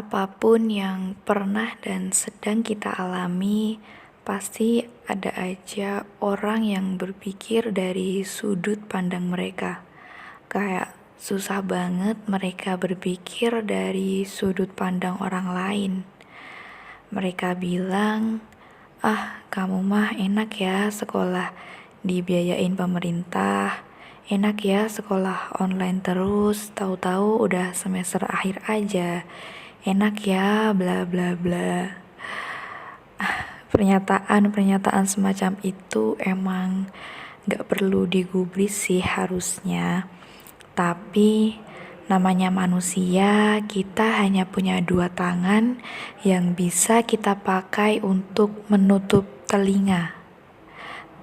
Apapun yang pernah dan sedang kita alami, pasti ada aja orang yang berpikir dari sudut pandang mereka. Kayak susah banget mereka berpikir dari sudut pandang orang lain. Mereka bilang, "Ah, kamu mah enak ya sekolah dibiayain pemerintah. Enak ya sekolah online terus, tahu-tahu udah semester akhir aja. Enak ya, bla bla bla." Pernyataan-pernyataan semacam itu emang gak perlu digubris sih harusnya. Tapi namanya manusia, kita hanya punya dua tangan yang bisa kita pakai untuk menutup telinga.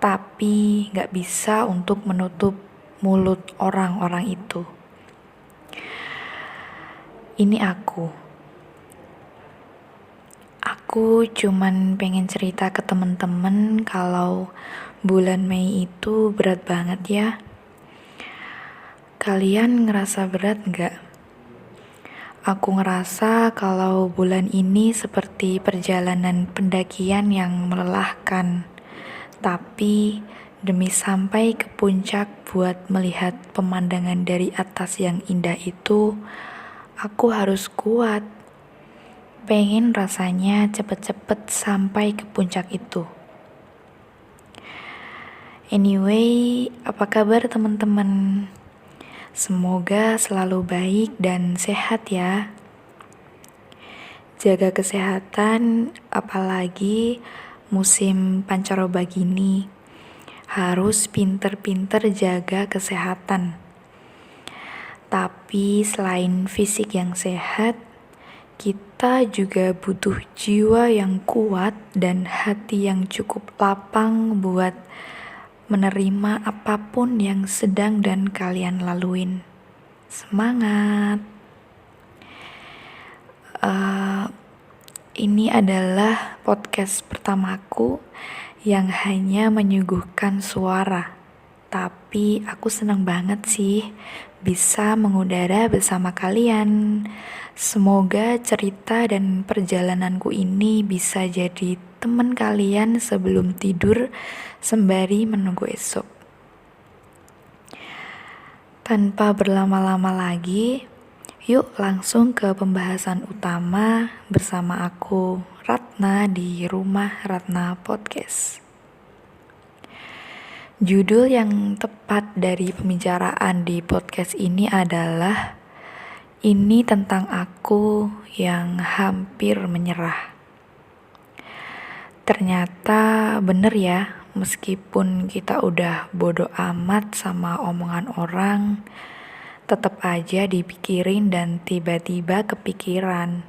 Tapi gak bisa untuk menutup mulut orang-orang itu. Ini Aku cuman pengen cerita ke temen-temen kalau bulan Mei itu berat banget ya. Kalian ngerasa berat nggak? Aku ngerasa kalau bulan ini seperti perjalanan pendakian yang melelahkan. Tapi demi sampai ke puncak buat melihat pemandangan dari atas yang indah itu, aku harus kuat. Pengen rasanya cepet-cepet sampai ke puncak itu. Anyway, apa kabar teman-teman? Semoga selalu baik dan sehat ya. Jaga kesehatan, apalagi musim pancaroba gini. Harus pinter-pinter jaga kesehatan. Tapi selain fisik yang sehat, kita juga butuh jiwa yang kuat dan hati yang cukup lapang buat menerima apapun yang sedang dan kalian laluin. Semangat! Ini adalah podcast pertamaku yang hanya menyuguhkan suara. Tapi aku senang banget sih bisa mengudara bersama kalian. Semoga cerita dan perjalananku ini bisa jadi teman kalian sebelum tidur sembari menunggu esok. Tanpa berlama-lama lagi, yuk langsung ke pembahasan utama bersama aku, Ratna, di Rumah Ratna Podcast. Judul yang tepat dari pembicaraan di podcast ini adalah "Ini tentang aku yang hampir menyerah". Ternyata bener ya, meskipun kita udah bodo amat sama omongan orang, tetap aja dipikirin dan tiba-tiba kepikiran.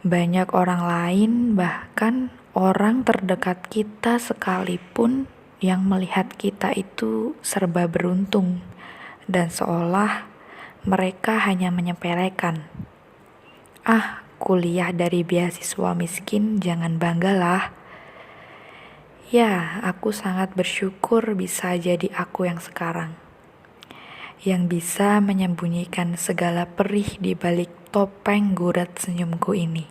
Banyak orang lain, bahkan orang terdekat kita sekalipun, yang melihat kita itu serba beruntung dan seolah mereka hanya menyepelekan. Ah, kuliah dari beasiswa miskin, jangan banggalah. Ya, aku sangat bersyukur bisa jadi aku yang sekarang, yang bisa menyembunyikan segala perih di balik topeng gurat senyumku ini.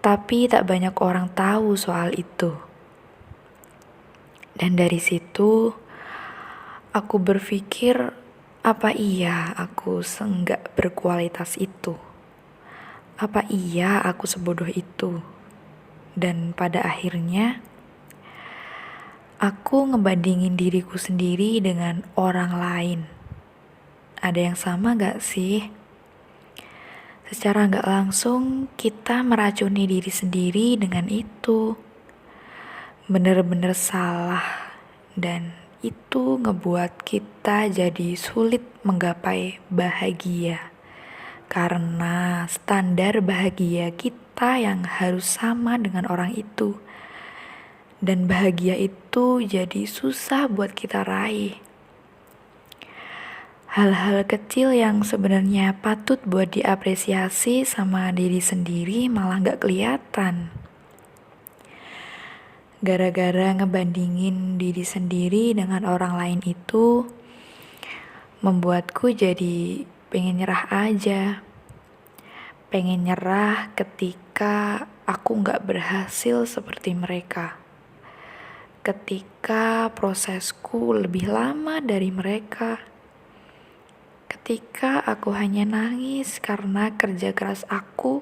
Tapi tak banyak orang tahu soal itu. Dan dari situ, aku berpikir, apa iya aku seenggak berkualitas itu? Apa iya aku sebodoh itu? Dan pada akhirnya, aku ngebandingin diriku sendiri dengan orang lain. Ada yang sama gak sih? Secara gak langsung, kita meracuni diri sendiri dengan itu. Bener-bener salah, dan itu ngebuat kita jadi sulit menggapai bahagia. Karena standar bahagia kita yang harus sama dengan orang itu. Dan bahagia itu jadi susah buat kita raih. Hal-hal kecil yang sebenarnya patut buat diapresiasi sama diri sendiri malah gak kelihatan. Gara-gara ngebandingin diri sendiri dengan orang lain itu membuatku jadi pengen nyerah aja. Pengen nyerah ketika aku gak berhasil seperti mereka. Ketika prosesku lebih lama dari mereka. Ketika aku hanya nangis karena kerja keras aku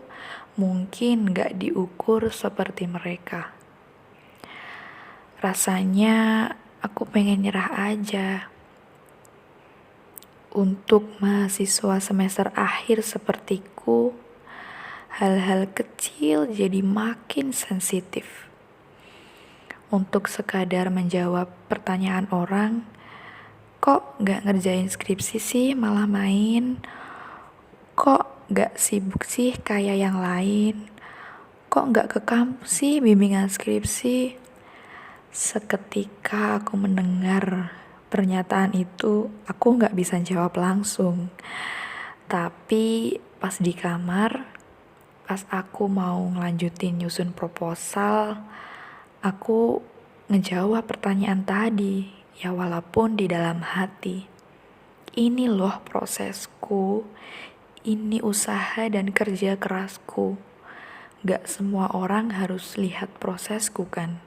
mungkin gak diukur seperti mereka. Rasanya aku pengen nyerah aja. Untuk mahasiswa semester akhir sepertiku, hal-hal kecil jadi makin sensitif. Untuk sekadar menjawab pertanyaan orang, kok gak ngerjain skripsi sih malah main? Kok gak sibuk sih kayak yang lain? Kok gak ke kampus sih bimbingan skripsi? Seketika aku mendengar pernyataan itu, aku gak bisa jawab langsung. Tapi pas di kamar, pas aku mau ngelanjutin nyusun proposal, aku ngejawab pertanyaan tadi, ya walaupun di dalam hati. Ini loh prosesku, ini usaha dan kerja kerasku. Gak semua orang harus lihat prosesku kan.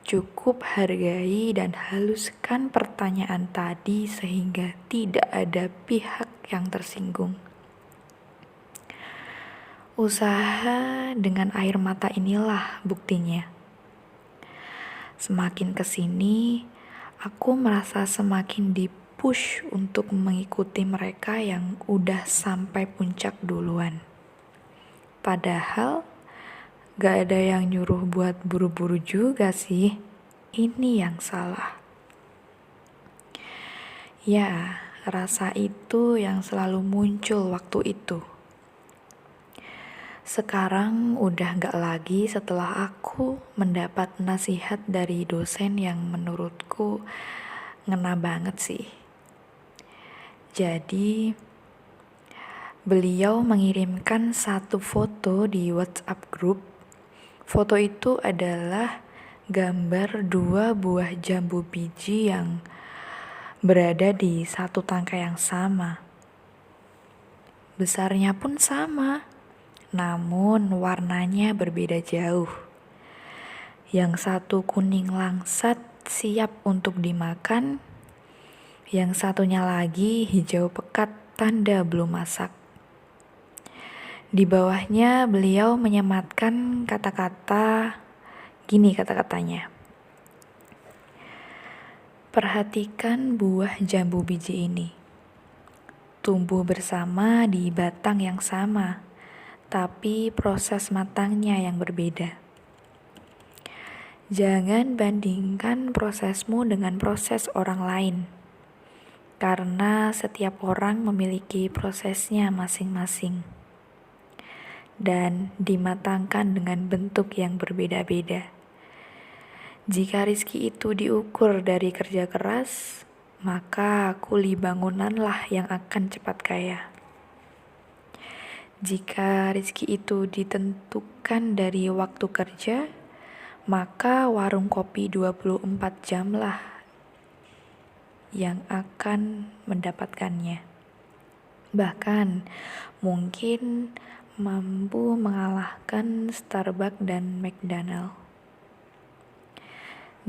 Cukup hargai dan haluskan pertanyaan tadi sehingga tidak ada pihak yang tersinggung. Usaha dengan air mata inilah buktinya. Semakin kesini, aku merasa semakin dipush untuk mengikuti mereka yang udah sampai puncak duluan. Padahal gak ada yang nyuruh buat buru-buru juga sih. Ini yang salah. Ya, rasa itu yang selalu muncul waktu itu. Sekarang udah gak lagi setelah aku mendapat nasihat dari dosen yang menurutku ngena banget sih. Jadi, beliau mengirimkan satu foto di WhatsApp group. Foto itu adalah gambar 2 buah jambu biji yang berada di satu tangkai yang sama. Besarnya pun sama, namun warnanya berbeda jauh. Yang satu kuning langsat siap untuk dimakan, yang satunya lagi hijau pekat tanda belum masak. Di bawahnya beliau menyematkan kata-kata, gini kata-katanya. Perhatikan buah jambu biji ini. Tumbuh bersama di batang yang sama, tapi proses matangnya yang berbeda. Jangan bandingkan prosesmu dengan proses orang lain, karena setiap orang memiliki prosesnya masing-masing dan dimatangkan dengan bentuk yang berbeda-beda. Jika rezeki itu diukur dari kerja keras, maka kuli bangunanlah yang akan cepat kaya. Jika rezeki itu ditentukan dari waktu kerja, maka warung kopi 24 jamlah yang akan mendapatkannya. Bahkan mungkin mampu mengalahkan Starbucks dan McDonald.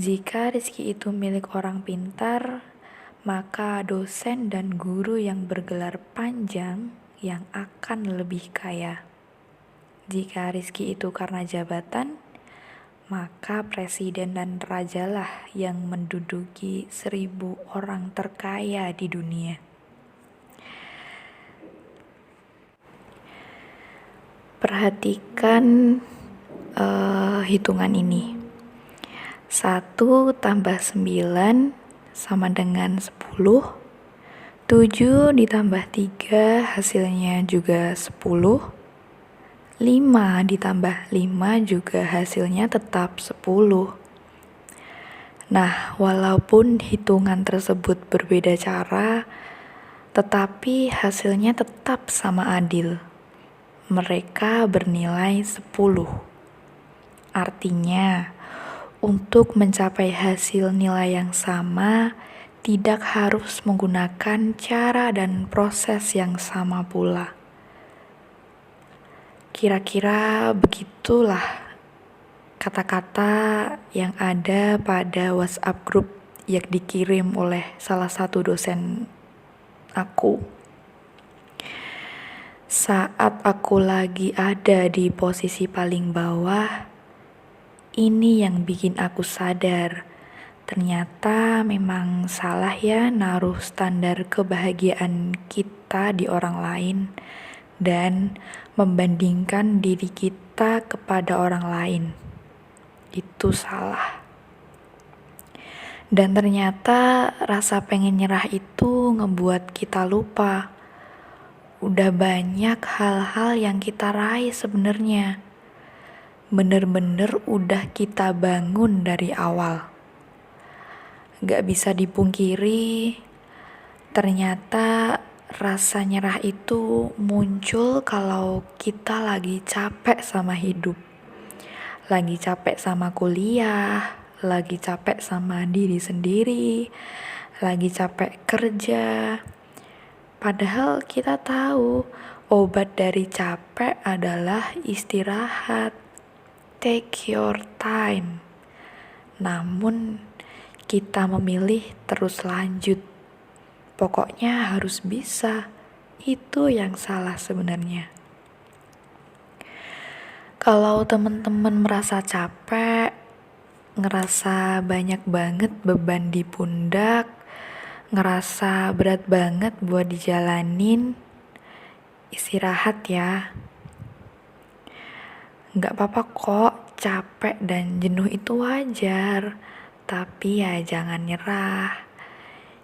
Jika rezeki itu milik orang pintar, maka dosen dan guru yang bergelar panjang yang akan lebih kaya. Jika rezeki itu karena jabatan, maka presiden dan rajalah yang menduduki 1000 orang terkaya di dunia. Perhatikan hitungan ini. 1 tambah 9 sama dengan 10. 7 ditambah 3 hasilnya juga 10. 5 ditambah 5 juga hasilnya tetap 10. Nah, walaupun hitungan tersebut berbeda cara, tetapi hasilnya tetap sama adil. Mereka bernilai 10. Artinya, untuk mencapai hasil nilai yang sama, tidak harus menggunakan cara dan proses yang sama pula. Kira-kira begitulah kata-kata yang ada pada WhatsApp grup yang dikirim oleh salah satu dosen aku. Saat aku lagi ada di posisi paling bawah, ini yang bikin aku sadar. Ternyata memang salah ya naruh standar kebahagiaan kita di orang lain dan membandingkan diri kita kepada orang lain. Itu salah. Dan ternyata rasa pengen nyerah itu ngebuat kita lupa. Udah banyak hal-hal yang kita raih sebenarnya. Bener-bener udah kita bangun dari awal. Gak bisa dipungkiri, ternyata rasa nyerah itu muncul kalau kita lagi capek sama hidup. Lagi capek sama kuliah, lagi capek sama diri sendiri, lagi capek kerja. Padahal kita tahu obat dari capek adalah istirahat. Take your time. Namun kita memilih terus lanjut. Pokoknya harus bisa. Itu yang salah sebenarnya. Kalau teman-teman merasa capek, ngerasa banyak banget beban di pundak, ngerasa berat banget buat dijalanin, istirahat ya. Gak apa-apa kok, capek dan jenuh itu wajar. Tapi ya jangan nyerah.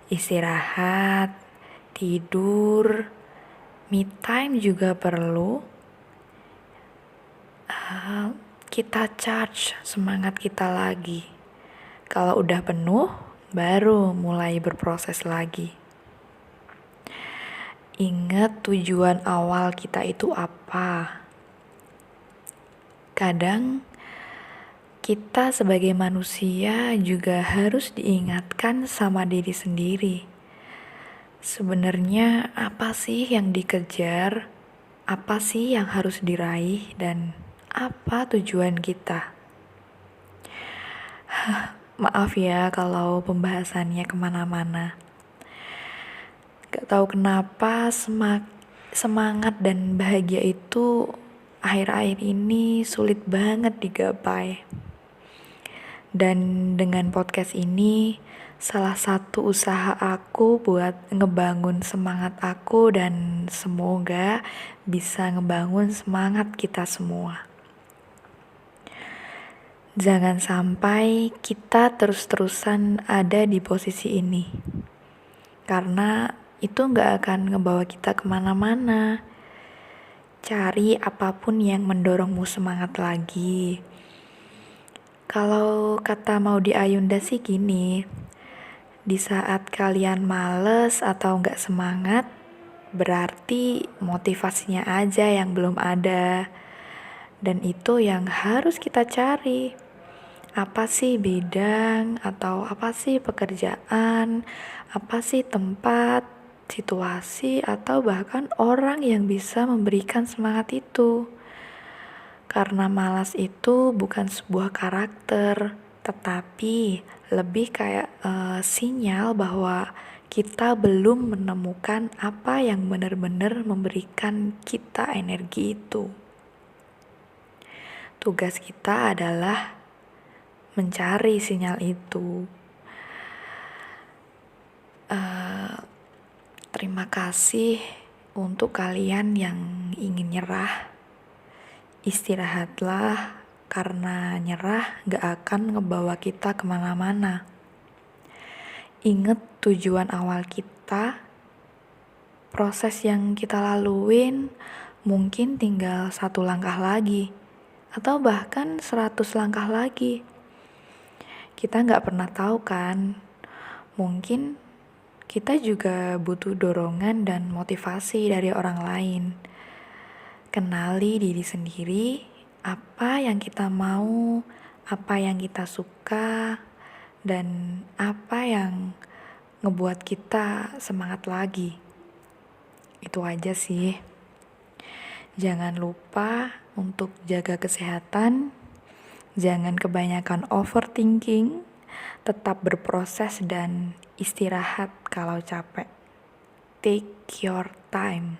Istirahat, tidur, me time juga perlu. Kita charge semangat kita lagi. Kalau udah penuh, baru mulai berproses lagi. Ingat tujuan awal kita itu apa. Kadang kita sebagai manusia juga harus diingatkan sama diri sendiri. Sebenarnya apa sih yang dikejar? Apa sih yang harus diraih? Dan apa tujuan kita? Maaf ya kalau pembahasannya kemana-mana. Gak tahu kenapa semangat dan bahagia itu akhir-akhir ini sulit banget digapai. Dan dengan podcast ini, salah satu usaha aku buat ngebangun semangat aku dan semoga bisa ngebangun semangat kita semua. Jangan sampai kita terus-terusan ada di posisi ini. Karena itu gak akan ngebawa kita kemana-mana. Cari apapun yang mendorongmu semangat lagi. Kalau kata Maudy Ayunda sih gini, di saat kalian males atau gak semangat, berarti motivasinya aja yang belum ada. Dan itu yang harus kita cari. Apa sih bidang atau apa sih pekerjaan, apa sih tempat, situasi, atau bahkan orang yang bisa memberikan semangat itu. Karena malas itu bukan sebuah karakter, tetapi lebih kayak sinyal bahwa kita belum menemukan apa yang benar-benar memberikan kita energi itu. Tugas kita adalah mencari sinyal itu. Terima kasih untuk kalian yang ingin nyerah. Istirahatlah, karena nyerah gak akan ngebawa kita kemana-mana. Ingat tujuan awal kita, proses yang kita laluin mungkin tinggal 1 langkah lagi, atau bahkan 100 langkah lagi. Kita gak pernah tahu kan, mungkin kita juga butuh dorongan dan motivasi dari orang lain. Kenali diri sendiri, apa yang kita mau, apa yang kita suka, dan apa yang ngebuat kita semangat lagi. Itu aja sih. Jangan lupa untuk jaga kesehatan, jangan kebanyakan overthinking, tetap berproses dan istirahat kalau capek. Take your time.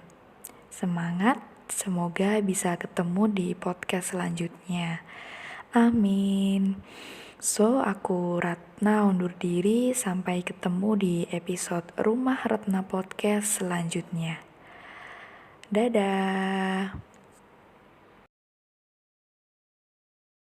Semangat, semoga bisa ketemu di podcast selanjutnya. Amin. So, aku Ratna undur diri, sampai ketemu di episode Rumah Ratna Podcast selanjutnya. Dadah.